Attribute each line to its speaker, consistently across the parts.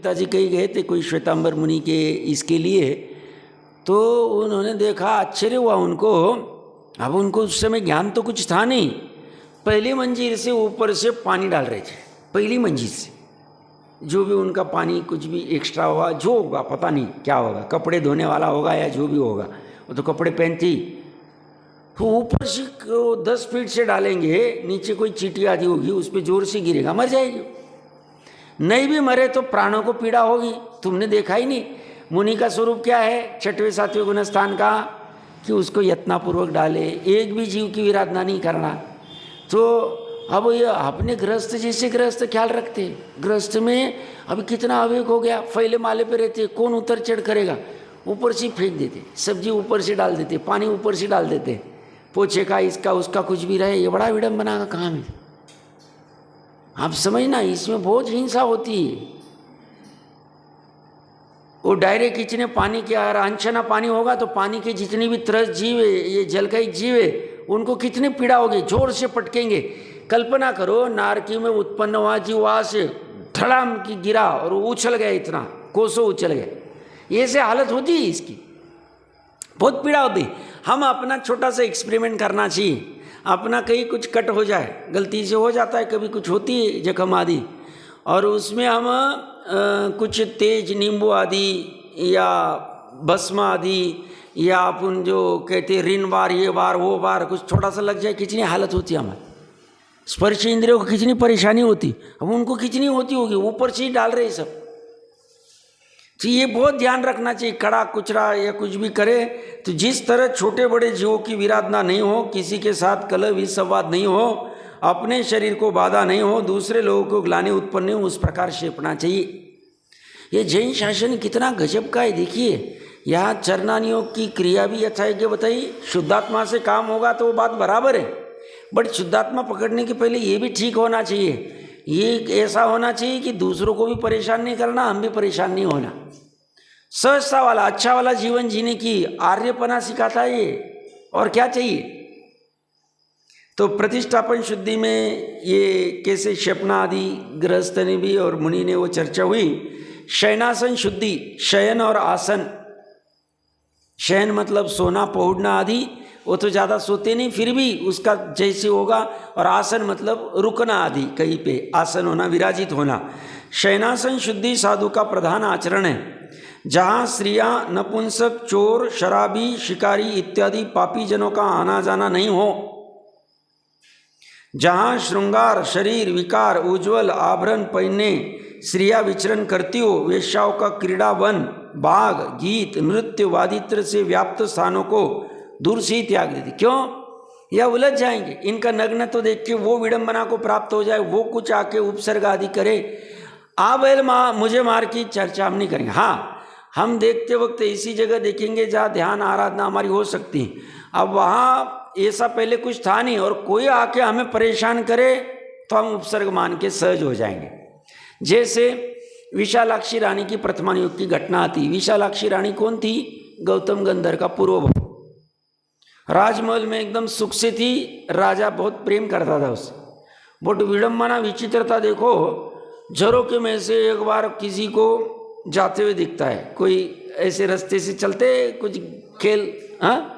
Speaker 1: पिताजी कहीं गए थे कोई श्वेतांबर मुनि के इसके लिए, तो उन्होंने देखा, आश्चर्य हुआ उनको। अब उनको उस समय ज्ञान तो कुछ था नहीं, पहली मंजिल से ऊपर से पानी डाल रहे थे, पहली मंजिल से जो भी उनका पानी कुछ भी एक्स्ट्रा होगा, जो होगा पता नहीं क्या होगा, कपड़े धोने वाला होगा या जो भी होगा, वो तो कपड़े पहनती, तो ऊपर से 10 फीट से डालेंगे, नीचे कोई चींटी आदि होगी उस पर जोर से गिरेगा, मर जाएगी। नहीं भी मरे तो प्राणों को पीड़ा होगी। तुमने देखा ही नहीं मुनि का स्वरूप क्या है 6वें 7वें गुणस्थान का, कि उसको यत्नापूर्वक डाले, एक भी जीव की विराधना नहीं करना। तो अब ये अपने गृहस्थ जैसे गृहस्थ ख्याल रखते, गृहस्थ में अभी कितना अवेक हो गया, पहले माले पे रहते, कौन उतर चढ़ करेगा, ऊपर से फेंक देते, सब्जी ऊपर से डाल देते, पानी ऊपर से डाल देते, पोछे का इसका उसका कुछ भी रहे, ये बड़ा विडंबना का काम है। आप समझना, इसमें बहुत हिंसा होती है। वो डायरेक्ट खींचने पानी के, अगर अनछना पानी होगा तो पानी के जितनी भी त्रस्त जीव है, ये जल का ही जीव है, उनको कितनी पीड़ा होगी, जोर से पटकेंगे। कल्पना करो नारकी में उत्पन्न हुआ जीव वहाँ से धड़ाम की गिरा और उछल गया, इतना कोसों उछल गया, ऐसे हालत होती है इसकी, बहुत पीड़ा होती। हम अपना छोटा सा एक्सपेरिमेंट करना चाहिए, अपना कहीं कुछ कट हो जाए, गलती से हो जाता है, कभी कुछ होती है जख्म आदि, और उसमें हम कुछ तेज नींबू आदि या भस्म आदि या अपन जो कहते ऋण बार, ये बार वो बार, कुछ छोटा सा लग जाए, कितनी हालत होती है हमारी। स्पर्श इंद्रियों को कितनी परेशानी होती, अब उनको कितनी होती होगी, ऊपर से ही डाल रहे सब। तो ये बहुत ध्यान रखना चाहिए, कड़ा कुचरा या कुछ भी करे तो जिस तरह छोटे बड़े जीवों की विराधना नहीं हो, किसी के साथ कलह विसंवाद नहीं हो, अपने शरीर को बाधा नहीं हो, दूसरे लोगों को ग्लानि उत्पन्न नहीं हो, उस प्रकार से अपना चाहिए। ये जैन शासन कितना गजब का है, देखिए यहाँ चरणानियों की क्रिया भी यथायोग्य बताई। शुद्धात्मा से काम होगा तो वो बात बराबर है, बट शुद्धात्मा पकड़ने के पहले ये भी ठीक होना चाहिए, ये ऐसा होना चाहिए कि दूसरों को भी परेशान नहीं करना, हम भी परेशान नहीं होना। सहजता वाला अच्छा वाला जीवन जीने की आर्यपना सिखाता है ये, और क्या चाहिए। तो प्रतिष्ठापन शुद्धि में ये कैसे शपना आदि गृहस्थ ने भी और मुनि ने वो चर्चा हुई। शयनासन शुद्धि, शयन और आसन, शयन मतलब सोना पहुड़ना आदि, वो तो ज़्यादा सोते नहीं, फिर भी उसका जैसे होगा, और आसन मतलब रुकना आदि, कहीं पे आसन होना, विराजित होना। शयनासन शुद्धि साधु का प्रधान आचरण है। जहाँ स्त्रियाँ, नपुंसक, चोर, शराबी, शिकारी इत्यादि पापी जनों का आना जाना नहीं हो, जहाँ श्रृंगार, शरीर विकार, उज्ज्वल आभरण पहनने स्त्रियाँ विचरण करती हो, वेश्याओं का क्रीड़ावन, बाग, गीत, नृत्य, वादित्र से व्याप्त स्थानों को दूर से ही त्याग देती। क्यों? या उलझ जाएंगे, इनका नग्न तो देख के वो विडंबना को प्राप्त हो जाए, वो कुछ आके उपसर्ग आदि करे, बैल मुझे मार की चर्चा हम नहीं करेंगे। हाँ, हम देखते वक्त इसी जगह देखेंगे जहाँ ध्यान आराधना हमारी हो सकती है। अब वहाँ ऐसा पहले कुछ था नहीं, और कोई आके हमें परेशान करे तो हम उपसर्ग मान के सहज हो जाएंगे। जैसे विशालाक्षी रानी की प्रथमा युग की घटना आती। विशालाक्षी रानी कौन थी? गौतम गंधर्व का पूर्व। राजमहल में एकदम सुख से थी, राजा बहुत प्रेम करता था उससे। बट विडंबना विचित्रता देखो, झरों के में से एक बार किसी को जाते हुए दिखता है, कोई ऐसे रास्ते से चलते, कुछ खेल, हाँ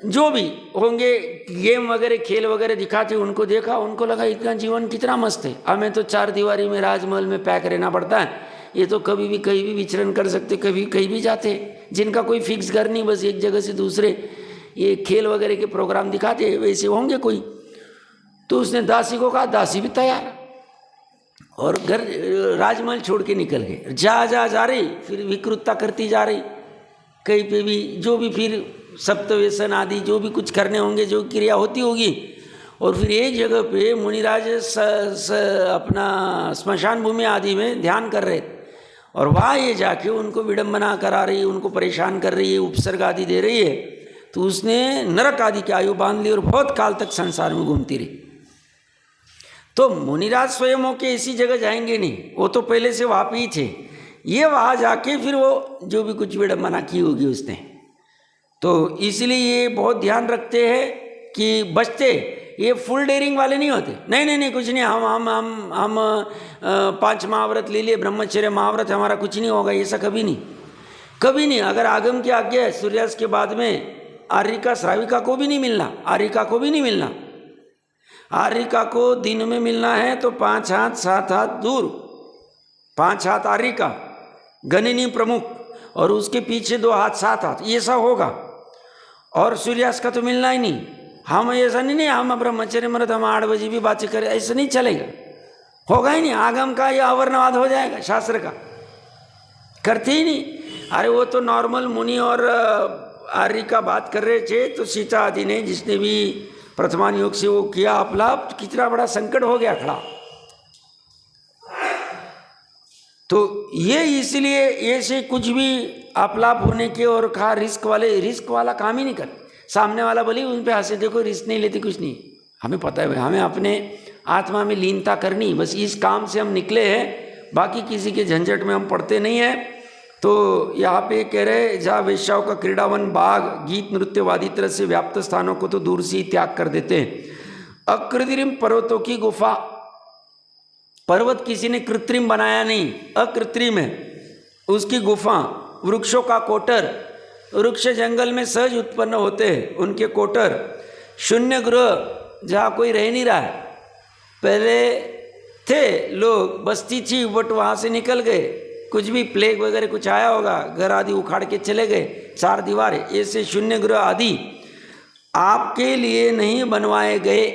Speaker 1: जो भी होंगे गेम वगैरह खेल वगैरह दिखाते, उनको देखा, उनको लगा इतना जीवन कितना मस्त है, हमें तो 4 दीवारी में राजमहल में पैक रहना पड़ता है, ये तो कभी भी कहीं भी विचरण कर सकते, कभी कहीं भी जाते, जिनका कोई फिक्स घर नहीं, बस एक जगह से दूसरे ये खेल वगैरह के प्रोग्राम दिखाते, वैसे होंगे कोई। तो उसने दासी को कहा, दासी भी तैयार, और घर राजमहल छोड़ के निकल गए। जा रही, फिर विकृतता करती जा रही, कहीं पे भी जो भी फिर सप्तव्यसन आदि जो भी कुछ करने होंगे, जो क्रिया होती होगी, और फिर एक जगह पे मुनिराज अपना स्मशान भूमि आदि में ध्यान कर रहे थे, और वहाँ ये जाके उनको विडंबना करा रही है, उनको परेशान कर रही है, उपसर्ग आदि दे रही है। तो उसने नरक आदि की आयु बांध ली और बहुत काल तक संसार में घूमती रही। तो मुनिराज स्वयं होके इसी जगह जाएंगे नहीं, वो तो पहले से वहाँ पे ही थे, ये वहाँ जाके फिर वो जो भी कुछ विडंबना की होगी उसने। तो इसलिए ये बहुत ध्यान रखते हैं कि बचते, ये फुल डेयरिंग वाले नहीं होते, नहीं नहीं नहीं कुछ नहीं, हम 5 महाव्रत ले लिए, ब्रह्मचर्य महाव्रत, हमारा कुछ नहीं होगा, ऐसा कभी नहीं, कभी नहीं। अगर आगम की आज्ञा है सूर्यास्त के बाद में आर्यिका श्राविका को भी नहीं मिलना, आर्यिका को भी नहीं मिलना। आर्यिका को दिन में मिलना है तो 5 हाथ 7 हाथ दूर, 5 हाथ आर्यिका गणिनी प्रमुख, और उसके पीछे 2 हाथ 7 हाथ, ये सब होगा। और सूर्यास्त का तो मिलना ही नहीं। हम ऐसा नहीं हम ब्रह्मचर्य मरत हम 8 बजे भी बातें करें, ऐसा नहीं चलेगा, होगा ही नहीं। आगम का या अवर्णवाद हो जाएगा, शास्त्र का करते ही नहीं। अरे वो तो नॉर्मल मुनि और आर्य का बात कर रहे थे, तो सीता आदि ने जिसने भी प्रथमान योग से वो किया अपलाप, कितना बड़ा संकट हो गया खड़ा। तो ये इसलिए ऐसे कुछ भी अपलाप होने के और कहा रिस्क वाला काम ही नहीं कर। सामने वाला बोले उन पे हंसे, देखो रिस्क नहीं लेते, कुछ नहीं, हमें पता है, हमें अपने आत्मा में लीनता करनी, बस इस काम से हम निकले हैं, बाकी किसी के झंझट में हम पड़ते नहीं हैं। तो यहाँ पे कह रहे जहाँ वेश्याओं का क्रीड़ावन, बाग, गीत, नृत्य वादी तरह से व्याप्त स्थानों को तो दूर से ही त्याग कर देते हैं। अकृत्रिम पर्वतों की गुफा, पर्वत किसी ने कृत्रिम बनाया नहीं, अकृत्रिम है, उसकी गुफा, वृक्षों का कोटर, वृक्ष जंगल में सहज उत्पन्न होते हैं, उनके कोटर, शून्य गृह जहाँ कोई रह नहीं रहा है, पहले थे लोग, बस्ती थी बट वहाँ से निकल गए, कुछ भी प्लेग वगैरह कुछ आया होगा, घर आदि उखाड़ के चले गए, 4 दीवारें, ऐसे शून्य गृह आदि आपके लिए नहीं बनवाए गए,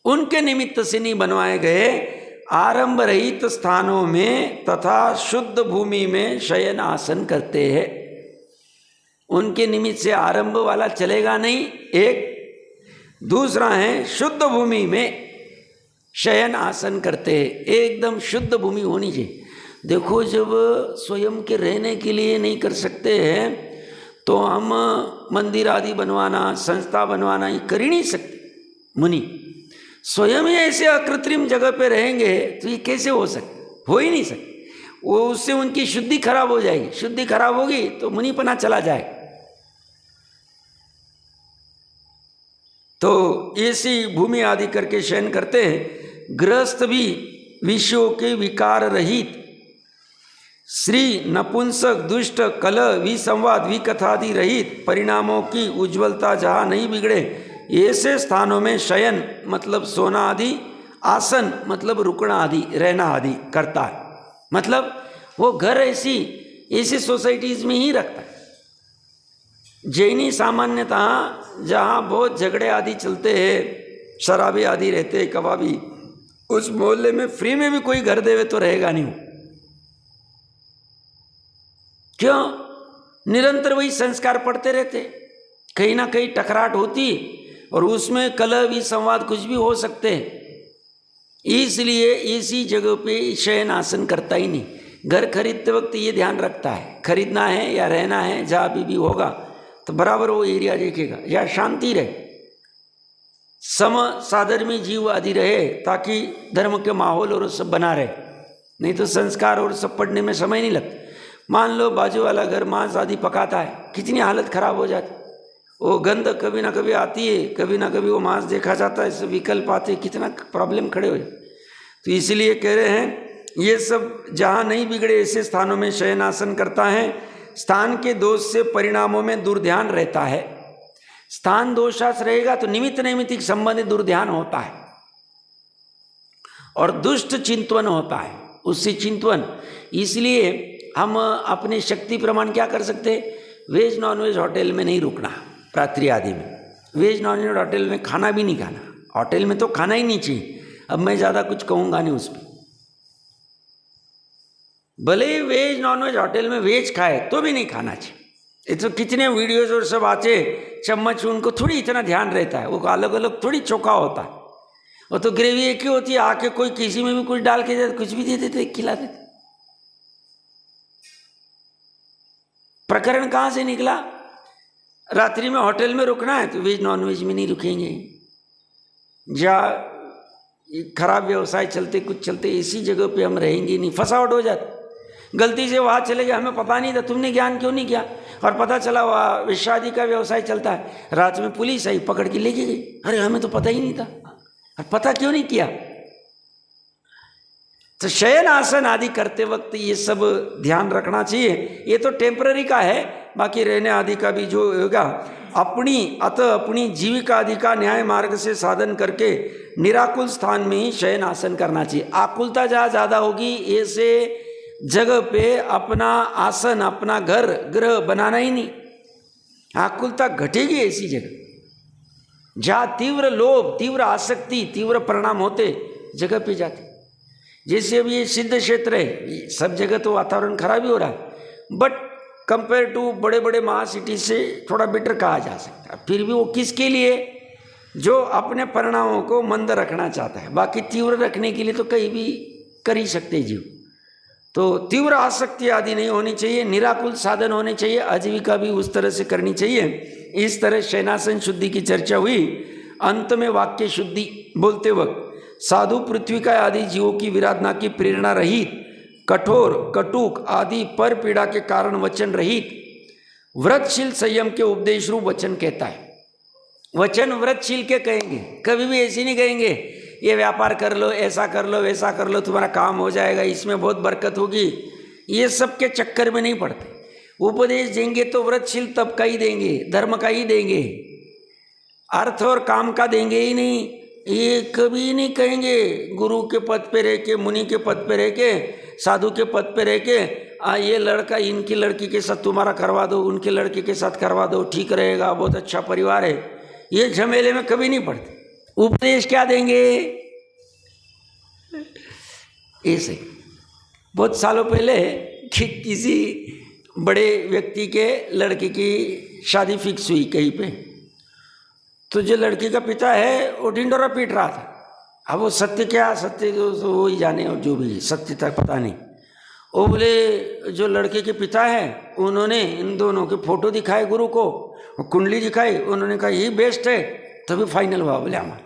Speaker 1: उनके निमित्त से नहीं बनवाए गए। आरंभ रहित स्थानों में तथा शुद्ध भूमि में शयन आसन करते हैं, उनके निमित्त से आरंभ वाला चलेगा नहीं। एक दूसरा है शुद्ध भूमि में शयन आसन करते हैं, एकदम शुद्ध भूमि होनी चाहिए। देखो जब स्वयं के रहने के लिए नहीं कर सकते हैं तो हम मंदिर आदि बनवाना, संस्था बनवाना ये कर ही नहीं सकते। मुनि स्वयं ही ऐसे अकृत्रिम जगह पे रहेंगे तो ये कैसे हो सकते, हो ही नहीं सकते। वो उससे उनकी शुद्धि खराब हो जाएगी, शुद्धि खराब होगी तो मुनिपना चला जाएगा। तो ऐसी भूमि आदि करके शयन करते हैं। गृहस्थ भी विषयों के विकार रहित, श्री नपुंसक दुष्ट कलह विसंवाद विकथादि रहित, परिणामों की उज्ज्वलता जहाँ नहीं बिगड़े, ऐसे स्थानों में शयन मतलब सोना आदि, आसन मतलब रुकना आदि, रहना आदि करता है। मतलब वो घर ऐसी सोसाइटीज में ही रखता है। जैनी सामान्यता जहाँ बहुत झगड़े आदि चलते हैं, शराबी आदि रहते हैं, कबाबी, उस मोहल्ले में फ्री में भी कोई घर देवे तो रहेगा नहीं। क्यों? निरंतर वही संस्कार पढ़ते रहते, कहीं ना कहीं टकराट होती और उसमें कलह भी संवाद कुछ भी हो सकते हैं, इसलिए इसी जगह पे शयन आसन करता ही नहीं। घर खरीदते वक्त ये ध्यान रखता है, खरीदना है या रहना है, जहाँ भी होगा तो बराबर वो एरिया देखेगा, या शांति रहे, सम साधर्मी जीव आदि रहे, ताकि धर्म के माहौल और सब बना रहे। नहीं तो संस्कार और सब पढ़ने में समय नहीं लगता। मान लो बाजू वाला घर मांस आदि पकाता है, कितनी हालत खराब हो जाती, वो गंध कभी ना कभी आती है, कभी ना कभी वो मांस देखा जाता है, इससे विकल्प आते, कितना प्रॉब्लम खड़े हो जाते। तो इसलिए कह रहे हैं ये सब जहाँ नहीं बिगड़े ऐसे स्थानों में शयन आसन करता है। स्थान के दोष से परिणामों में दुर्ध्यान रहता है। स्थान दोषास रहेगा तो निमित्त नैमित्तिक संबंध दुर्ध्यान होता है और दुष्ट चिंतवन होता है, उससे चिंतवन। इसलिए हम अपने शक्ति प्रमाण क्या कर सकते, वेज नॉनवेज होटल में नहीं रुकना, रात्रि आदि में वेज नॉनवेज होटल में खाना भी नहीं खाना, होटल में तो खाना ही नहीं चाहिए। अब मैं ज़्यादा कुछ कहूँगा नहीं उस पर, भले ही वेज नॉनवेज होटल में वेज खाए तो भी नहीं खाना चाहिए। ये तो कितने वीडियोज और सब आते, चम्मच उनको थोड़ी इतना ध्यान रहता है, वो अलग अलग थोड़ी चोखा होता है, वो तो ग्रेवी एक ही होती है, आके कोई किसी में भी कुछ डाल के दे, कुछ भी दे देते, खिला देते। प्रकरण कहाँ से निकला? रात्रि में होटल में रुकना है तो वेज नॉनवेज में नहीं रुकेंगे। जहाँ खराब व्यवसाय चलते कुछ चलते, इसी जगह पे हम रहेंगे नहीं, फसावट हो जाती। गलती से वहाँ चले गए, हमें पता नहीं था, तुमने ज्ञान क्यों नहीं किया, और पता चला वहाँ वेश्यादि का व्यवसाय चलता है, रात में पुलिस आई पकड़ के लेके गई, अरे हमें तो पता ही नहीं था, और पता क्यों नहीं किया। तो शयन आसन आदि करते वक्त ये सब ध्यान रखना चाहिए। ये तो टेम्पररी का है, बाकी रहने आदि का भी जो होगा अपनी जीविका आदि का न्याय मार्ग से साधन करके निराकुल स्थान में ही शयन आसन करना चाहिए। आकुलता जहाँ ज़्यादा होगी ऐसे जगह पे अपना आसन अपना घर गृह बनाना ही नहीं। आकुलता घटेगी ऐसी जगह जहाँ तीव्र लोभ तीव्र आसक्ति तीव्र परिणाम होते जगह पे जाते। जैसे अभी ये सिद्ध क्षेत्र है, सब जगह तो वातावरण खराब ही हो रहा है, बट कंपेयर टू बड़े बड़े महासिटी से थोड़ा बेटर कहा जा सकता है। फिर भी वो किसके लिए, जो अपने परिणामों को मंद रखना चाहता है, बाकी तीव्र रखने के लिए तो कहीं भी कर ही सकते जीव। तो तीव्र आसक्ति आदि नहीं होनी चाहिए, निराकुल साधन होने चाहिए, आजीविका भी उस तरह से करनी चाहिए। इस तरह शयनासन शुद्धि की चर्चा हुई। अंत में वाक्य शुद्धि बोलते वक्त साधु पृथ्वी का आदि जीवों की विराधना की प्रेरणा रहित, कठोर कटुक आदि पर पीड़ा के कारण वचन रहित व्रतशील संयम के उपदेश रूप वचन कहता है। वचन व्रतशील के कहेंगे, कभी भी ऐसे नहीं कहेंगे ये व्यापार कर लो, ऐसा कर लो, वैसा कर लो, तुम्हारा काम हो जाएगा, इसमें बहुत बरकत होगी। ये सब के चक्कर में नहीं पड़ते। उपदेश देंगे तो व्रतशील तब का ही देंगे, धर्म का ही देंगे, अर्थ और काम का देंगे ही नहीं। ये कभी नहीं कहेंगे गुरु के पद पे रह के, मुनि के पद पे रह के, साधु के पद पे रह के ये लड़का इनकी लड़की के साथ तुम्हारा करवा दो, उनके लड़के के साथ करवा दो, ठीक रहेगा, बहुत अच्छा परिवार है। ये झमेले में कभी नहीं पड़ते। उपदेश क्या देंगे, ऐसे बहुत सालों पहले किसी बड़े व्यक्ति के लड़के की शादी फिक्स हुई कहीं पे, तो जो लड़की का पिता है वो ढिंडोरा पीट रहा था। अब वो सत्य क्या, सत्य तो वो ही जाने, और जो भी सत्य तक पता नहीं। वो बोले जो लड़के के पिता है उन्होंने इन दोनों के फोटो दिखाए गुरु को, कुंडली दिखाई, उन्होंने कहा यही बेस्ट है, तभी फाइनल हुआ। बोले हमारा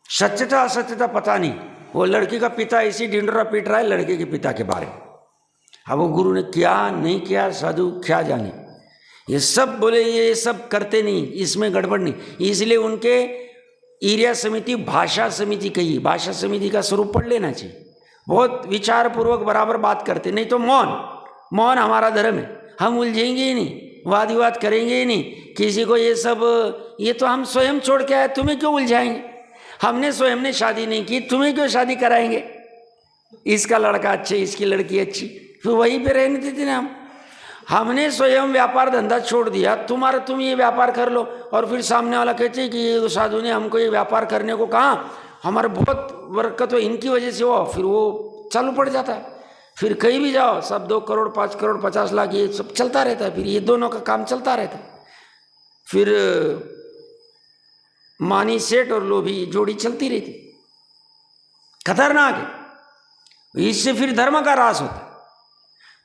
Speaker 1: सत्यता असत्यता पता नहीं, वो लड़की का पिता इसी ढिंडोरा पीट रहा है लड़के के पिता के बारे में। अब वो गुरु ने क्या नहीं किया, साधु क्या जाने, ये सब बोले ये सब करते नहीं, इसमें गड़बड़ नहीं, इसलिए उनके एरिया समिति भाषा समिति कही। भाषा समिति का स्वरूप पढ़ लेना चाहिए, बहुत विचार पूर्वक बराबर बात करते, नहीं तो मौन हमारा धर्म है, हम उलझेंगे ही नहीं, वाद विवाद करेंगे ही नहीं किसी को। ये सब ये तो हम स्वयं छोड़ के आए, तुम्हें क्यों उलझाएंगे, हमने स्वयं ने शादी नहीं की, तुम्हें क्यों शादी कराएंगे। इसका लड़का अच्छे, इसकी लड़की अच्छी, तो वहीं पे रहने देते ना। हमने स्वयं व्यापार धंधा छोड़ दिया, तुम ये व्यापार कर लो, और फिर सामने वाला कहते कि ये साधु ने हमको ये व्यापार करने को कहा, हमारे बहुत बरकत हो, इनकी वजह से हो, फिर वो चालू पड़ जाता है। फिर कहीं भी जाओ सब 2 करोड़ 5 करोड़ 50 लाख ये सब चलता रहता है, फिर ये दोनों का काम चलता रहता है। फिर मानी सेठ और लोभी जोड़ी चलती रहती, खतरनाक है। इससे फिर धर्म का ह्रास होता है।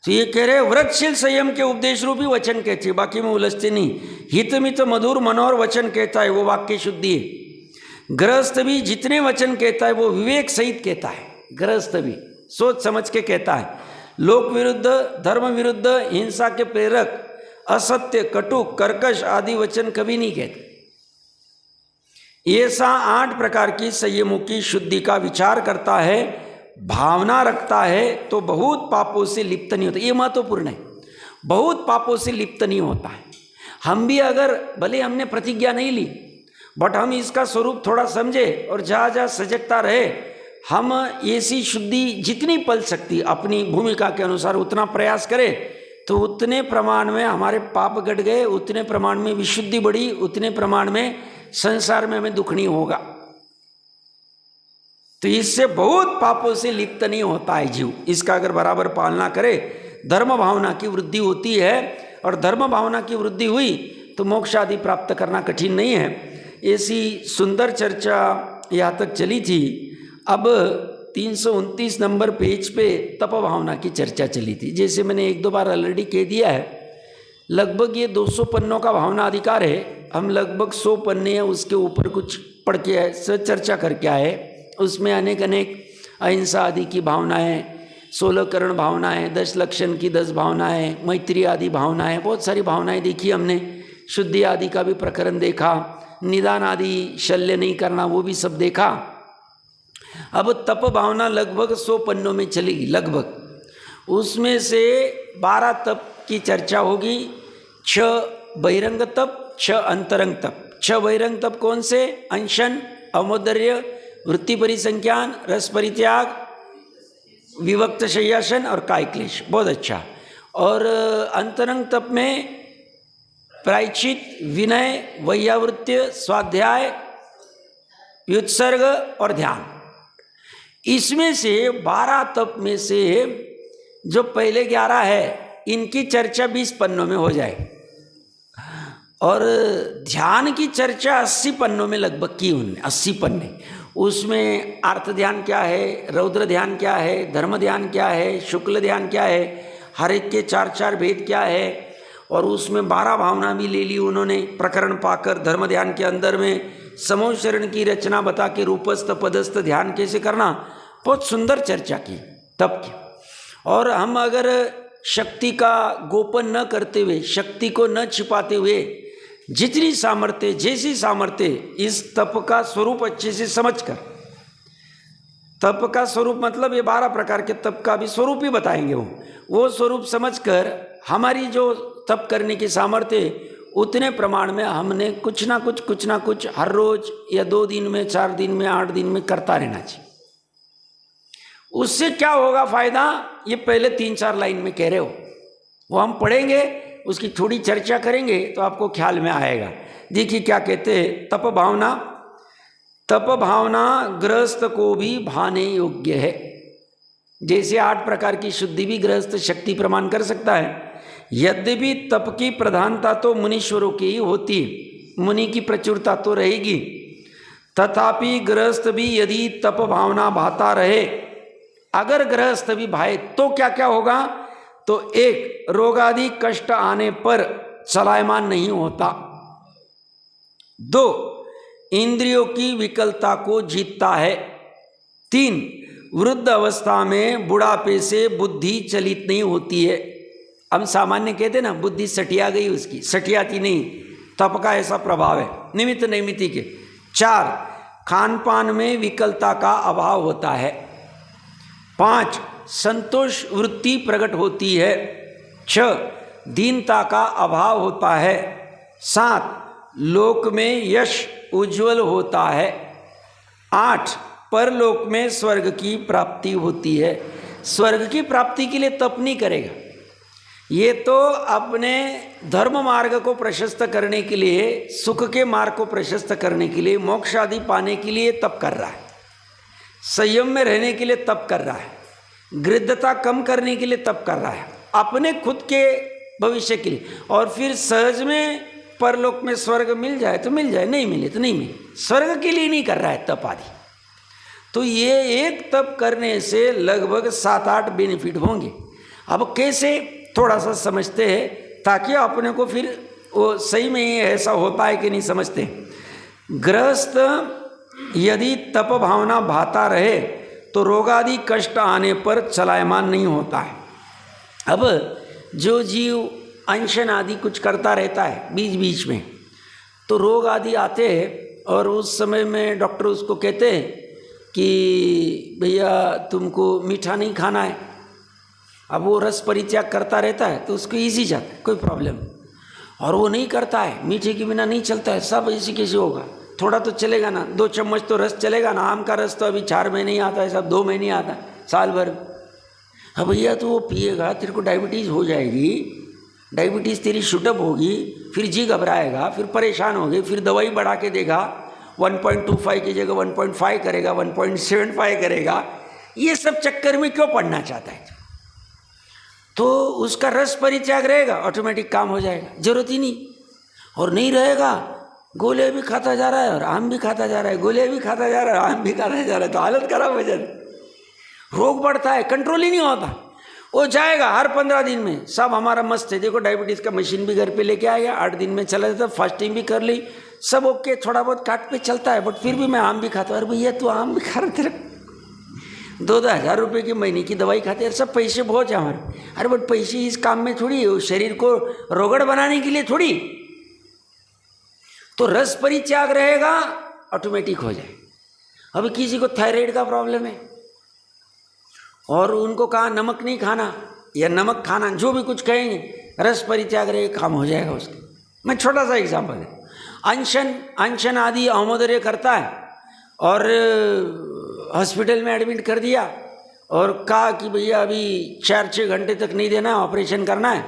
Speaker 1: तो ये कह रहे व्रतशील संयम के उपदेश रूपी वचन कहते, बाकी में उलझते नहीं। हित मित मधुर मनोहर वचन कहता है, वो वाक्य शुद्धि है। गृहस्थ भी जितने वचन कहता है वो विवेक सहित कहता है, गृहस्थ भी सोच समझ के कहता है। लोक विरुद्ध, धर्म विरुद्ध, हिंसा के प्रेरक, असत्य, कटुक, कर्कश आदि वचन कभी नहीं कहते। ऐसा 8 प्रकार की संयमों की शुद्धि का विचार करता है, भावना रखता है, तो बहुत पापों से लिप्त नहीं होता। ये महत्वपूर्ण है, बहुत पापों से लिप्त नहीं होता है। हम भी अगर भले हमने प्रतिज्ञा नहीं ली, बट हम इसका स्वरूप थोड़ा समझे और जहाँ जहाँ सजगता रहे, हम ऐसी शुद्धि जितनी पल सकती अपनी भूमिका के अनुसार उतना प्रयास करें, तो उतने प्रमाण में हमारे पाप घट गए, उतने प्रमाण में विशुद्धि बढ़ी, उतने प्रमाण में संसार में हमें दुख नहीं होगा। तो इससे बहुत पापों से लिप्त नहीं होता है जीव। इसका अगर बराबर पालना करे, धर्म भावना की वृद्धि होती है, और धर्म भावना की वृद्धि हुई तो मोक्ष आदि प्राप्त करना कठिन नहीं है। ऐसी सुंदर चर्चा यहाँ तक चली थी। अब 329 नंबर पेज पे तप भावना की चर्चा चली थी। जैसे मैंने 1-2 बार ऑलरेडी कह दिया है, लगभग ये 200 पन्नों का भावना अधिकार है। हम लगभग 100 पन्ने हैं, उसके ऊपर कुछ पढ़ के चर्चा करके आए। उसमें अनेक अहिंसा आदि की भावनाएं, 16 करण भावनाएं, 10 लक्षण की 10 भावनाएं, मैत्री आदि भावनाएं, बहुत सारी भावनाएं देखी हमने। शुद्धि आदि का भी प्रकरण देखा, निदान आदि, शल्य नहीं करना, वो भी सब देखा। अब तप भावना लगभग 100 पन्नों में चलेगी लगभग। उसमें से 12 तप की चर्चा होगी, 6 बहिरंग तप, 6 अंतरंग तप। 6 बहिरंग तप कौन से? अंशन, अमोदर्य, वृत्ति परिसंख्यान, रस परित्याग, विभक्त शय्यासन और काय क्लेश। बहुत अच्छा। और अंतरंग तप में प्रायश्चित, विनय, वैयावृत्य, स्वाध्याय, व्युत्सर्ग और ध्यान। इसमें से 12 तप में से जो पहले 11 है, इनकी चर्चा 20 पन्नों में हो जाए, और ध्यान की चर्चा 80 पन्नों में लगभग की उन्होंने, 80 पन्ने। उसमें अर्थ ध्यान क्या है, रौद्र ध्यान क्या है, धर्म ध्यान क्या है, शुक्ल ध्यान क्या है, हर एक के 4-4 भेद क्या है, और उसमें 12 भावना भी ले ली उन्होंने प्रकरण पाकर। धर्म ध्यान के अंदर में समूह शरण की रचना बता के रूपस्थ पदस्थ ध्यान कैसे करना, बहुत सुंदर चर्चा की तप की। और हम अगर शक्ति का गोपन न करते हुए, शक्ति को न छिपाते हुए, जितनी सामर्थ्य, जैसी सामर्थ्य, इस तप का स्वरूप अच्छे से समझकर, तप का स्वरूप मतलब ये 12 प्रकार के तप का भी स्वरूप ही बताएंगे, वो स्वरूप समझकर हमारी जो तप करने की सामर्थ्य, उतने प्रमाण में हमने कुछ ना कुछ हर रोज या 2 दिन में, 4 दिन में, 8 दिन में करता रहना चाहिए। उससे क्या होगा फायदा, ये पहले 3-4 लाइन में कह रहे हो, वो हम पढ़ेंगे, उसकी थोड़ी चर्चा करेंगे तो आपको ख्याल में आएगा। देखिए क्या कहते हैं, तप भावना। तप भावना गृहस्थ को भी भाने योग्य है। जैसे 8 प्रकार की शुद्धि भी गृहस्थ शक्ति प्रमाण कर सकता है। यद्यपि तप की प्रधानता तो मुनीश्वरों की ही होती है, मुनि की प्रचुरता तो रहेगी, तथापि गृहस्थ भी यदि तप भावना भाता रहे, अगर गृहस्थ भी भाए तो क्या क्या होगा, तो 1 रोगादि कष्ट आने पर चलायमान नहीं होता, 2 इंद्रियों की विकलता को जीतता है, 3 वृद्ध अवस्था में बुढ़ापे से बुद्धि चलित नहीं होती है। हम सामान्य कहते ना, बुद्धि सटिया गई, उसकी सटियाती नहीं, तप का ऐसा प्रभाव है निमित्त नैमित्ति के। 4 खान पान में विकलता का अभाव होता है, 5 संतोष वृत्ति प्रकट होती है, 6 दीनता का अभाव होता है, 7 लोक में यश उज्ज्वल होता है, 8 परलोक में स्वर्ग की प्राप्ति होती है। स्वर्ग की प्राप्ति के लिए तप नहीं करेगा, ये तो अपने धर्म मार्ग को प्रशस्त करने के लिए, सुख के मार्ग को प्रशस्त करने के लिए, मोक्ष आदि पाने के लिए तप कर रहा है, संयम में रहने के लिए तप कर रहा है, गृद्धता कम करने के लिए तप कर रहा है, अपने खुद के भविष्य के लिए। और फिर सहज में परलोक में स्वर्ग मिल जाए तो मिल जाए, नहीं मिले तो नहीं मिले, स्वर्ग के लिए नहीं कर रहा है तप आदि। तो ये एक तप करने से लगभग 7-8 बेनिफिट होंगे। अब कैसे, थोड़ा सा समझते हैं, ताकि अपने को फिर वो सही में ही ऐसा होता है कि नहीं समझते। गृहस्थ यदि तप भावना भाता रहे तो रोगादि कष्ट आने पर चलायमान नहीं होता है। अब जो जीव अनशन आदि कुछ करता रहता है बीच बीच में, तो रोग आदि आते हैं, और उस समय में डॉक्टर उसको कहते हैं कि भैया तुमको मीठा नहीं खाना है। अब वो रस परित्याग करता रहता है तो उसको ईजी जाता है, कोई प्रॉब्लम, और वो नहीं करता है, मीठे के बिना नहीं चलता है, सब इसी कैसे होगा, थोड़ा तो चलेगा ना, 2 चम्मच तो रस चलेगा ना। आम का रस तो अभी 4 महीने ही आता है, सब 2 महीने आता है, साल भर। अब भैया तो वो पिएगा, तेरे को डायबिटीज़ हो जाएगी, डायबिटीज़ तेरी शूटअप होगी, फिर जी घबराएगा, फिर परेशान होगी, फिर दवाई बढ़ा के देगा, 1.25 की जगह 1.5 करेगा, 1.75 करेगा। ये सब चक्कर में क्यों पड़ना चाहता है? तो उसका रस परित्याग रहेगा, ऑटोमेटिक काम हो जाएगा, जरूरत ही नहीं। और नहीं रहेगा, गोले भी खाता जा रहा है और आम भी खाता जा रहा है, गोले भी खाता जा रहा है, आम भी खाता जा रहा है, तो हालत खराब हो जाती, रोग बढ़ता है, कंट्रोल ही नहीं होता। वो जाएगा हर 15 दिन में, सब हमारा मस्त है। देखो डायबिटीज़ का मशीन भी घर पे लेके आएगा, 8 दिन में चला जाता, फास्टिंग भी कर ली, सब ओके, थोड़ा बहुत काट पे चलता है, बट फिर भी मैं आम भी खाता हूँ। अरे भैया तू आम भी खा रहा, तेरे 2-2 हज़ार रुपये की महीने की दवाई खाते हैं, सब पैसे बहुत है हमारे। अरे बट पैसे इस काम में थोड़ी, शरीर को रोगड़ बनाने के लिए थोड़ी। तो रस परित्याग रहेगा, ऑटोमेटिक हो जाए। अभी किसी को थायराइड का प्रॉब्लम है और उनको कहा नमक नहीं खाना या नमक खाना, जो भी कुछ कहेंगे, रस परित्याग रहेगा, काम हो जाएगा उसका। मैं छोटा सा एग्जाम्पल है, अनशन आदि अहोमोदर्य करता है और हॉस्पिटल में एडमिट कर दिया और कहा कि भैया अभी 4-6 घंटे तक नहीं देना है, ऑपरेशन करना है।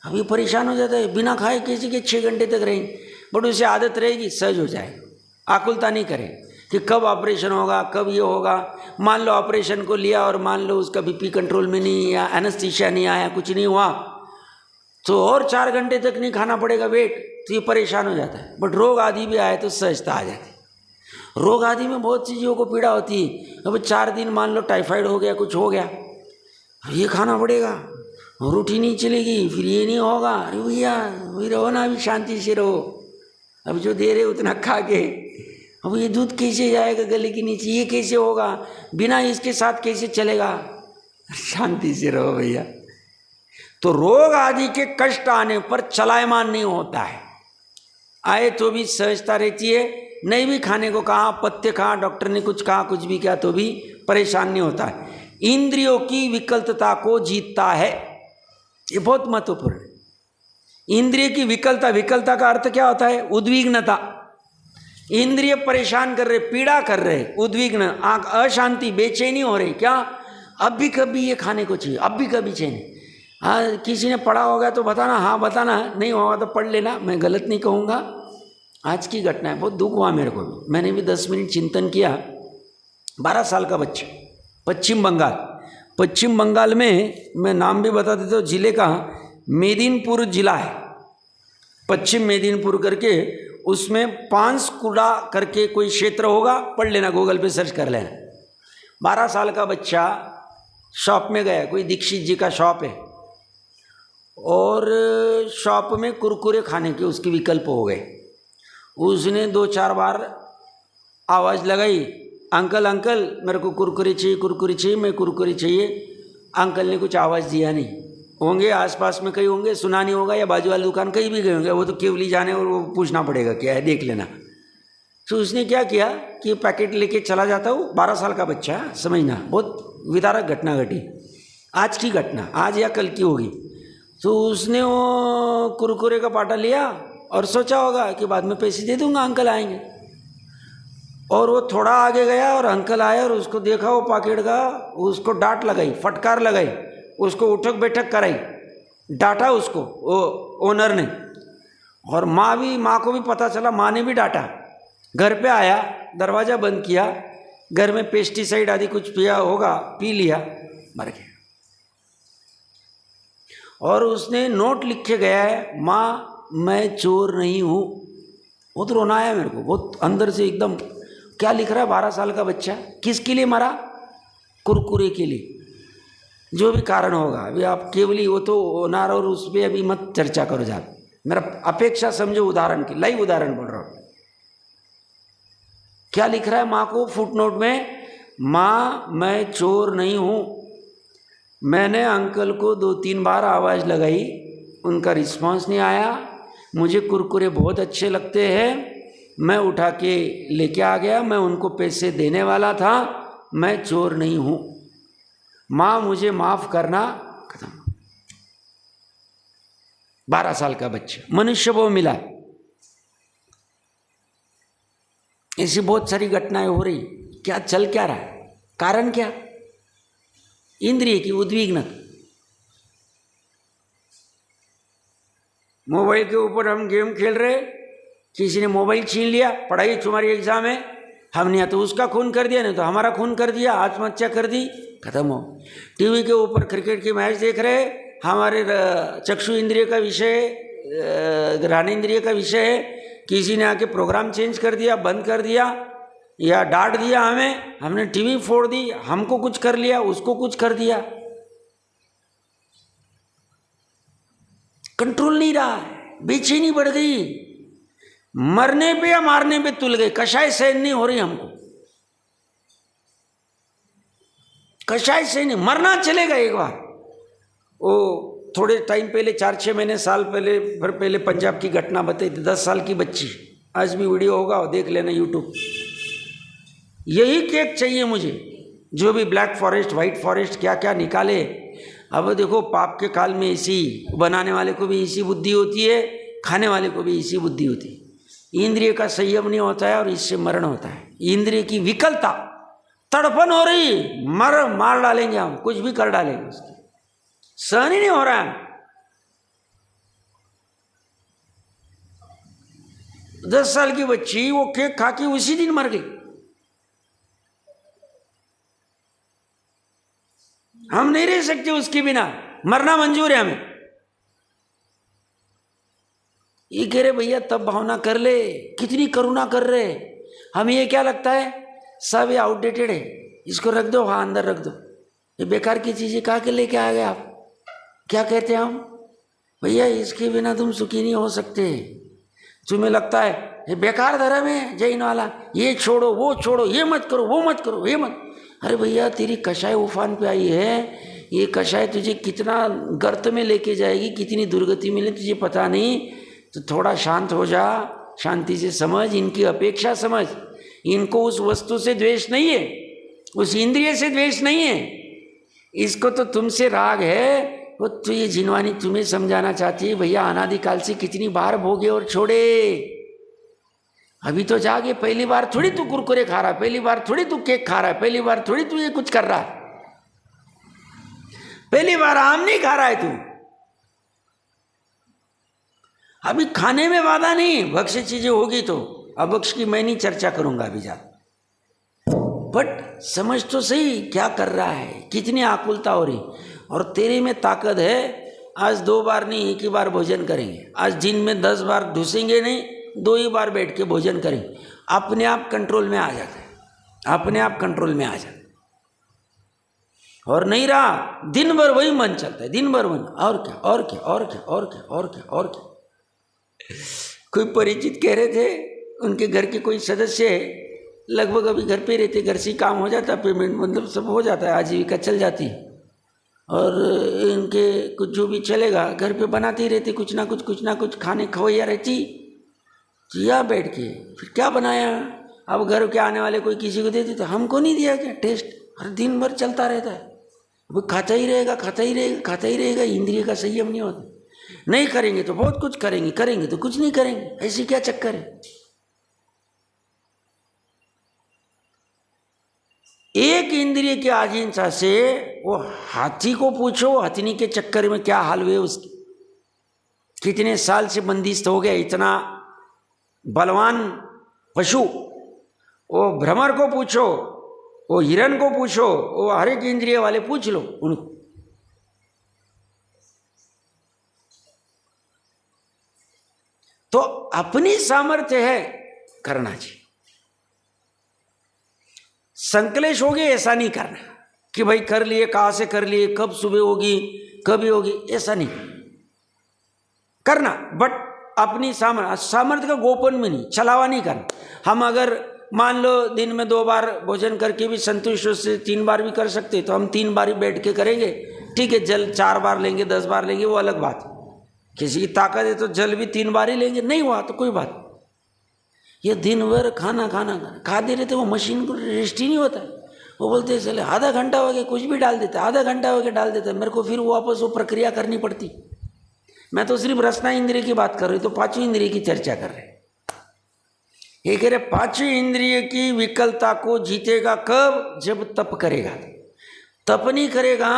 Speaker 1: अभी परेशान हो जाता है, बिना खाए किसी के 6 घंटे तक रहेंगे, बट उसे आदत रहेगी, सहज हो जाएगा। आकुलता नहीं करे कि कब ऑपरेशन होगा, कब ये होगा। मान लो ऑपरेशन को लिया और मान लो उसका बीपी कंट्रोल में नहीं, या एनेस्थीसिया नहीं आया, कुछ नहीं हुआ, तो और 4 घंटे तक नहीं खाना पड़ेगा वेट, तो ये परेशान हो जाता है। बट रोग आदि भी आए तो सहजता आ जाती है। रोग आदि में बहुत चीज़ों को पीड़ा होती है। अब 4 दिन मान लो टाइफाइड हो गया, कुछ हो गया, ये खाना पड़ेगा, रोटी नहीं चलेगी, फिर ये नहीं होगा। अरे भैया वही रहो ना, अभी शांति से रहो, अब जो दे रहे उतना खा के। अब ये दूध कैसे जाएगा गले के नीचे, ये कैसे होगा, बिना इसके साथ कैसे चलेगा, शांति से रहो भैया। तो रोग आदि के कष्ट आने पर चलायमान नहीं होता है, आए तो भी सहजता रहती है। नहीं भी खाने को कहा, पत्ते कहा, डॉक्टर ने कुछ कहा, कुछ भी किया, तो भी परेशान नहीं होता है। इंद्रियों की विकलता को जीतता है, ये बहुत महत्वपूर्ण है। इंद्रिय की विकलता का अर्थ क्या होता है? उद्विग्नता। इंद्रिय परेशान कर रहे, पीड़ा कर रहे, उद्विग्न, आंख अशांति, बेचैनी हो रही। क्या? अब भी कभी ये खाने को चाहिए, अब भी कभी चाहिए। हाँ, किसी ने पढ़ा होगा तो बताना, हाँ बताना, नहीं होगा तो पढ़ लेना, मैं गलत नहीं कहूँगा। आज की घटना है, बहुत दुख हुआ मेरे को भी। मैंने भी 10 मिनट चिंतन किया। 12 साल का बच्चा, पश्चिम बंगाल में, मैं नाम भी बता देता हूँ जिले का, मेदिनीपुर जिला है, पश्चिम मेदिनीपुर करके, उसमें पांसकुड़ा करके कोई क्षेत्र होगा, पढ़ लेना, गूगल पे सर्च कर लेना। 12 साल का बच्चा शॉप में गया, कोई दीक्षित जी का शॉप है, और शॉप में कुरकुरे खाने के उसके विकल्प हो गए। उसने 2-4 बार आवाज़ लगाई, अंकल अंकल मेरे को कुरकुरे चाहिए, कुरकुरे चाहिए, मैं कुरकुरे चाहिए। अंकल ने कुछ आवाज़ दिया नहीं। होंगे आसपास में कहीं होंगे, सुना नहीं होगा, या बाजू वाली दुकान कहीं भी गए होंगे, वो तो केवली जाने और वो पूछना पड़ेगा क्या है, देख लेना। तो उसने क्या किया कि पैकेट लेके चला जाता हूँ। 12 साल का बच्चा, समझना, बहुत विदारक घटना घटी, आज की घटना, आज या कल की होगी। तो उसने वो कुरकुरे का पाटा लिया और सोचा होगा कि बाद में पैसे दे दूंगा, अंकल आएंगे। और वो थोड़ा आगे गया और अंकल आया और उसको देखा वो पैकेट का, उसको डांट लगाई, फटकार लगाई, उसको उठक बैठक कराई, डांटा उसको वो ओनर ने। और माँ को भी पता चला, माँ ने भी डांटा। घर पे आया, दरवाज़ा बंद किया, घर में पेस्टिसाइड आदि कुछ पिया होगा, पी लिया, मर गया। और उसने नोट लिख के गया है, माँ मैं चोर नहीं हूँ। वो तो रोना आया मेरे को बहुत अंदर से एकदम। क्या लिख रहा है 12 साल का बच्चा? किसके लिए मरा? कुरकुरे के लिए। जो भी कारण होगा, अभी आप केवली वो तो ओनर और उस पर अभी मत चर्चा करो जा, मेरा अपेक्षा समझो उदाहरण की, लाइव उदाहरण बोल रहा हूँ। क्या लिख रहा है माँ को फुट नोट में? माँ मैं चोर नहीं हूँ। मैंने अंकल को 2-3 बार आवाज़ लगाई, उनका रिस्पांस नहीं आया, मुझे कुरकुरे बहुत अच्छे लगते हैं, मैं उठा के लेके आ गया, मैं उनको पैसे देने वाला था, मैं चोर नहीं हूँ, माँ मुझे माफ़ करना। खत्म। 12 साल का बच्चा, मनुष्य वो मिला। ऐसी बहुत सारी घटनाएं हो रही। क्या चल क्या रहा है? कारण क्या? इंद्रिय की उद्विग्नता। मोबाइल के ऊपर हम गेम खेल रहे, किसी ने मोबाइल छीन लिया, पढ़ाई तुम्हारी एग्जाम है, हमने या तो उसका खून कर दिया, नहीं तो हमारा खून कर दिया, आत्महत्या कर दी, खत्म हो। टीवी के ऊपर क्रिकेट की मैच देख रहे, हमारे चक्षु इंद्रिय का विषय, घ्राण इंद्रिय का है, किसी ने आके प्रोग्राम चेंज कर दिया, बंद कर दिया, या डांट दिया हमें, हमने टीवी फोड़ दी, हमको कुछ कर लिया, उसको कुछ कर दिया, कंट्रोल नहीं रहा है, बेचैनी बढ़ गई, मरने पे या मारने पे तुल गए, कषाय सहन नहीं हो रही हमको। कषाय से नहीं, मरना चलेगा एक बार। वो थोड़े टाइम पहले 4-6 महीने साल पहले पंजाब की घटना बताई थी। 10 साल की बच्ची, आज भी वीडियो होगा, देख लेना यूट्यूब। यही केक चाहिए मुझे, जो भी ब्लैक फॉरेस्ट, व्हाइट फॉरेस्ट, क्या क्या निकाले। अब देखो, पाप के काल में इसी बनाने वाले को भी इसी बुद्धि होती है, खाने वाले को भी इसी बुद्धि होती है। इंद्रिय का संयम नहीं होता है और इससे मरण होता है। इंद्रिय की विकलता, तड़पन हो रही, मार डालेंगे हम, कुछ भी कर डालेंगे, उसकी सहन ही नहीं हो रहा है। 10 साल की बच्ची वो केक खा के उसी दिन मर गई। हम नहीं रह सकते उसके बिना, मरना मंजूर है हमें। ये कह रहे भैया तब भावना कर ले, कितनी करुणा कर रहे। हमें ये क्या लगता है, सब ये आउटडेटेड है, इसको रख दो, हाँ अंदर रख दो, ये बेकार की चीजें कहा के लेके आ गए आप। क्या कहते हैं हम, भैया इसके बिना तुम सुखी नहीं हो सकते। तुम्हें लगता है ये बेकार धर्म है जैन वाला, ये छोड़ो वो छोड़ो, ये मत करो वो मत करो ये मत। अरे भैया तेरी कषाय उफान पे आई है, ये कषाय तुझे कितना गर्त में लेके जाएगी, कितनी दुर्गति मिले तुझे पता नहीं। तो थोड़ा शांत हो जा, शांति से समझ, इनकी अपेक्षा समझ। इनको उस वस्तु से द्वेष नहीं है, उस इंद्रिय से द्वेष नहीं है, इसको तो तुमसे राग है। वो तो ये जिनवानी तुम्हें समझाना चाहती है, भैया अनादिकाल से कितनी बार भोगे और छोड़े। अभी तो जागे, पहली बार थोड़ी तू कुरकुरे खा रहा है, पहली बार थोड़ी तू केक खा रहा है, पहली बार थोड़ी तू ये कुछ कर रहा है, पहली बार आम नहीं खा रहा है तू। अभी खाने में वादा नहीं, भक्ष्य चीजें होगी तो, अभक्ष की मैं नहीं चर्चा करूंगा अभी जा। बट समझ तो सही क्या कर रहा है, कितनी आकुलता हो रही। और तेरे में ताकत है, आज 2 बार नहीं 1 ही बार भोजन करेंगे, आज दिन में 10 बार ढूसेंगे नहीं, 2 ही बार बैठ के भोजन करेंगे। अपने आप कंट्रोल में आ जाता है, अपने आप कंट्रोल में आ जाता है। और नहीं रहा, दिन भर वही मन चलता है, दिन भर मन, और क्या और क्या और क्या और क्या और क्या और क्या। कोई परिचित कह रहे थे, उनके घर के कोई सदस्य लगभग अभी घर पे रहते, घर से काम हो जाता, पेमेंट मतलब सब हो जाता है, आजीविका चल जाती, और इनके कुछ जो भी चलेगा घर पे बनाते ही रहते, कुछ ना कुछ खाने खवैया रहती। जिया बैठ के फिर क्या बनाया, अब घर के आने वाले कोई किसी को देते तो हमको नहीं दिया क्या टेस्ट, हर दिन भर चलता रहता है, वो खाता ही रहेगा खाता ही रहेगा खाता ही रहेगा। इंद्रिय का संयम नहीं होता। नहीं करेंगे तो बहुत कुछ करेंगे, करेंगे तो कुछ नहीं करेंगे, ऐसी क्या चक्कर है। एक इंद्रिय की अधीनता से वो हाथी को पूछो, हथनी के चक्कर में क्या हाल हुए उसके, कितने साल से बंदिस्त हो गया इतना बलवान पशु। वो भ्रमर को पूछो, वो हिरण को पूछो, वो हर एक इंद्रिय वाले पूछ लो उनको। तो अपनी सामर्थ्य है करना चाहिए। संकलेश हो गए ऐसा नहीं करना कि भाई कर लिए, कहां से कर लिए, कब सुबह होगी कभी होगी, ऐसा नहीं करना। बट अपनी सामर्थ्य का गोपन में नहीं, छलावा नहीं करना। हम अगर मान लो दिन में 2 बार भोजन करके भी संतुष्ट से 3 बार भी कर सकते तो हम 3 बार ही बैठ के करेंगे, ठीक है। जल 4 बार लेंगे, 10 बार लेंगे, वो अलग बात है। किसी की ताकत है तो जल भी 3 बार ही लेंगे, नहीं हुआ तो कोई बात। ये दिन भर खाना खाते रहते, वो मशीन को रेस्ट ही नहीं होता है। वो बोलते हैं चले आधा घंटा हो गया, कुछ भी डाल देते, आधा घंटा हो गया डाल देते, मेरे को फिर वापस वो प्रक्रिया करनी पड़ती। मैं तो सिर्फ रसना इंद्रिय की बात कर रही, तो 5वीं इंद्रिय की चर्चा कर रहे। ये कह रहे 5वीं इंद्रिय की विकलता को जीतेगा कब, जब तप करेगा। तप नहीं करेगा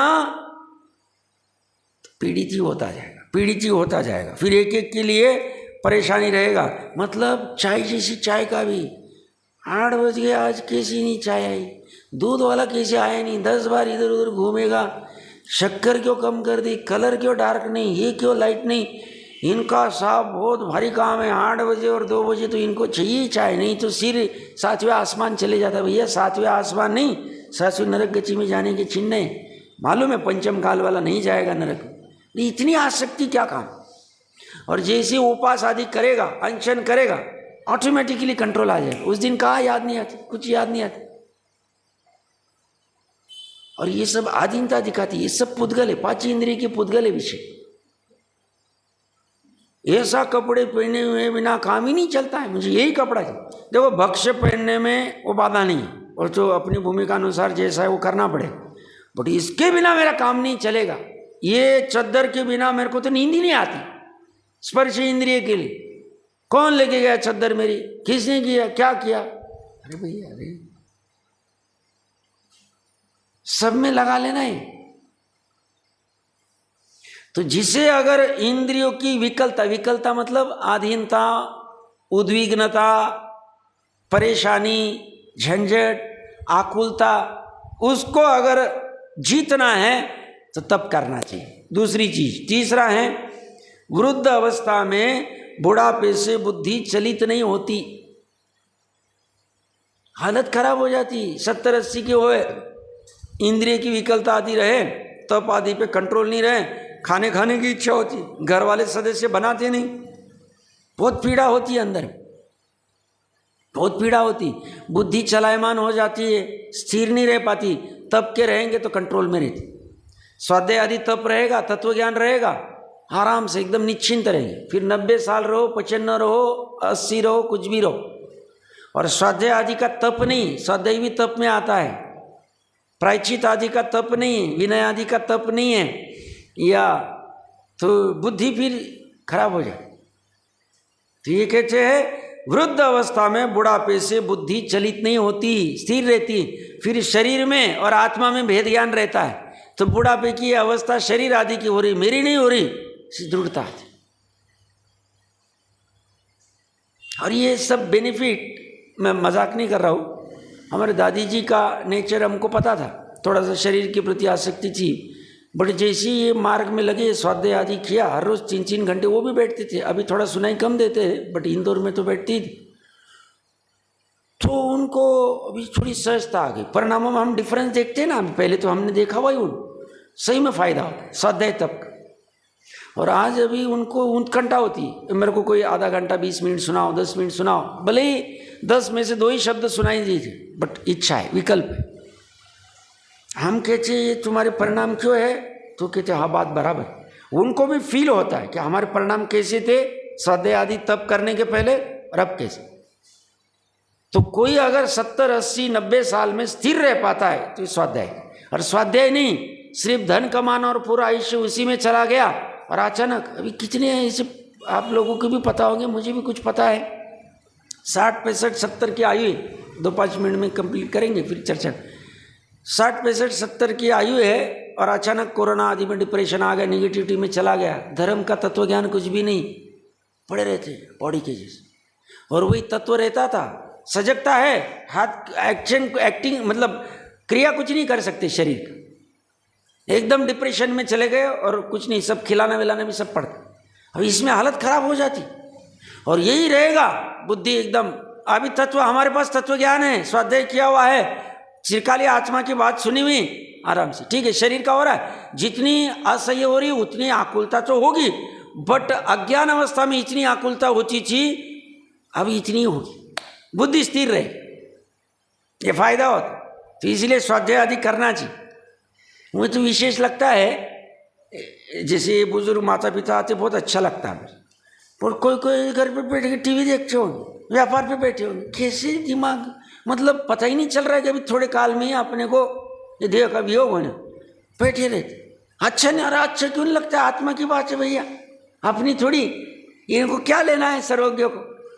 Speaker 1: तो पीड़ित ही होता जाएगा, पीड़ित ही होता जाएगा। फिर एक एक के लिए परेशानी रहेगा। मतलब चाय जैसी चाय का भी 8 बज गए, आज कैसी नहीं चाय आई, दूध वाला कैसे आया नहीं, 10 बार इधर उधर घूमेगा, शक्कर क्यों कम कर दी, कलर क्यों डार्क नहीं, ये क्यों लाइट नहीं। इनका साहब बहुत भारी काम है, 8 बजे और 2 बजे तो इनको चाहिए चाय, नहीं तो सिर 7वें आसमान चले जाता। भैया 7वें आसमान नहीं, 7वें नरक गति में जाने के चिन्ह है। मालूम है पंचम काल वाला नहीं जाएगा नरक। इतनी आसक्ति क्या काम। और जैसे उपास आदि करेगा, अनशन करेगा, ऑटोमेटिकली कंट्रोल आ जाएगा। उस दिन कहाँ याद नहीं आती, कुछ याद नहीं आती। और ये सब आधीनता दिखाती, ये सब पुद्गल है, पांच इंद्रिय के पुद्गल है विषय। ऐसा कपड़े पहने हुए बिना काम ही नहीं चलता है, मुझे यही कपड़ा चाहिए। देखो भक्ष्य पहनने में वो बाधा नहीं है, और जो अपनी भूमिका अनुसार जैसा है वो करना पड़े, बट इसके बिना मेरा काम नहीं चलेगा। ये चद्दर के बिना मेरे को तो नींद ही नहीं आती। स्पर्श इंद्रिय के लिए कौन लेके गया चद्दर मेरी, किसने किया, क्या किया? अरे भैया अरे सब में लगा लेना है। तो जिसे अगर इंद्रियों की विकलता, विकलता मतलब अधीनता, उद्विग्नता, परेशानी, झंझट, आकुलता, उसको अगर जीतना है तो तब करना चाहिए। दूसरी चीज, तीसरा है वृद्ध अवस्था में बुढ़ापे से बुद्धि चलित नहीं होती, हालत खराब हो जाती। 70-80 के होए, इंद्रिय की विकलता आती रहे, तप आदि पे कंट्रोल नहीं रहे, खाने की इच्छा होती, घर वाले सदस्य बनाते नहीं, बहुत पीड़ा होती है अंदर, बहुत पीड़ा होती, बुद्धि चलायमान हो जाती है, स्थिर नहीं रह पाती। तप के रहेंगे तो कंट्रोल में रहती, स्वाध्याय आदि तप रहेगा, तत्व ज्ञान रहेगा, आराम से एकदम निश्चिंत रहेंगे। फिर 90 साल रहो, 95 रहो, 80 रहो, कुछ भी रहो। और स्वाध्याय आदि का तप नहीं, स्वाध्याय भी तप में आता है, प्रायश्चित आदि का तप नहीं, विनय आदि का तप नहीं है, या तो बुद्धि फिर खराब हो जाए। तो ये कहते हैं वृद्ध अवस्था में बुढ़ापे से बुद्धि चलित नहीं होती, स्थिर रहती, फिर शरीर में और आत्मा में भेद ज्ञान रहता है। तो बुढ़ापे की अवस्था शरीर आदि की हो रही, मेरी नहीं हो रही, दृढ़ता आती। और ये सब बेनिफिट, मैं मजाक नहीं कर रहा हूँ, हमारे दादी जी का नेचर हमको पता था, थोड़ा सा शरीर के प्रति आसक्ति थी, बट जैसे ही ये मार्ग में लगे, स्वाध्याय आदि किया, हर रोज 3-3 घंटे वो भी बैठते थे। अभी थोड़ा सुनाई कम देते हैं, बट इंदौर में तो बैठती थी। तो उनको अभी थोड़ी सहजता आ गई, परिणामों में हम डिफरेंस देखते हैं ना। पहले तो हमने देखा हुआ ही, सही में फायदा होता है स्वाध्याय तप का। और आज अभी उनको उत्कंठा होती है, मेरे को कोई आधा घंटा 20 मिनट सुनाओ, 10 मिनट सुनाओ, भले ही 10 में से 2 ही शब्द सुनाई दीजिए, बट इच्छा है, विकल्प है। हम कहते ये तुम्हारे परिणाम क्यों है, तो कहते हाँ बात बराबर। उनको भी फील होता है कि हमारे परिणाम कैसे थे स्वाध्याय आदि तप करने के पहले और अब कैसे। तो कोई अगर 70, 80, 90 साल में स्थिर रह पाता है तो स्वाध्याय, और स्वाध्याय नहीं सिर्फ धन कमाना और पूरा आयुष्य उसी में चला गया, और अचानक अभी कितने ऐसे आप लोगों को भी पता होंगे, मुझे भी कुछ पता है, 60, 65, 70 की आयु है, 2-5 मिनट में कंप्लीट करेंगे फिर चर्चा। 60, 65, 70 की आयु है और अचानक कोरोना आदि में डिप्रेशन आ गया, निगेटिविटी में चला गया, धर्म का तत्व ज्ञान कुछ भी नहीं, पड़े रहते बॉडी के जैसे। और वही तत्व रहता था, सजगता है, हाथ एक्टिंग मतलब क्रिया कुछ नहीं कर सकते शरीर का, एकदम डिप्रेशन में चले गए और कुछ नहीं, सब खिलाना विलाना भी सब पड़ता। अब इसमें हालत खराब हो जाती, और यही रहेगा बुद्धि एकदम। अभी तत्व हमारे पास तत्व ज्ञान है, स्वाध्याय किया हुआ है, चिरकाली आत्मा की बात सुनी हुई, आराम से ठीक है, शरीर का हो रहा है, जितनी असह्य हो रही उतनी आकुलता तो होगी, बट अज्ञान अवस्था में इतनी आकुलता होती थी, अब इतनी होगी, बुद्धि स्थिर रहे, ये फायदा होता। तो इसलिए स्वाध्याय आदि करना चाहिए। मुझे तो विशेष लगता है, जैसे बुजुर्ग माता पिता आते बहुत अच्छा लगता है, और कोई घर पे बैठ के टीवी देखते होंगे, व्यापार पे बैठे होंगे, कैसे दिमाग, मतलब पता ही नहीं चल रहा है कि अभी थोड़े काल में ही अपने को ये देह का वियोग होने, बैठे रहते। अच्छा नहीं, अरे अच्छा क्यों नहीं लगता, आत्मा की बात है भैया, अपनी थोड़ी, इनको क्या लेना है सर्वज्ञ को,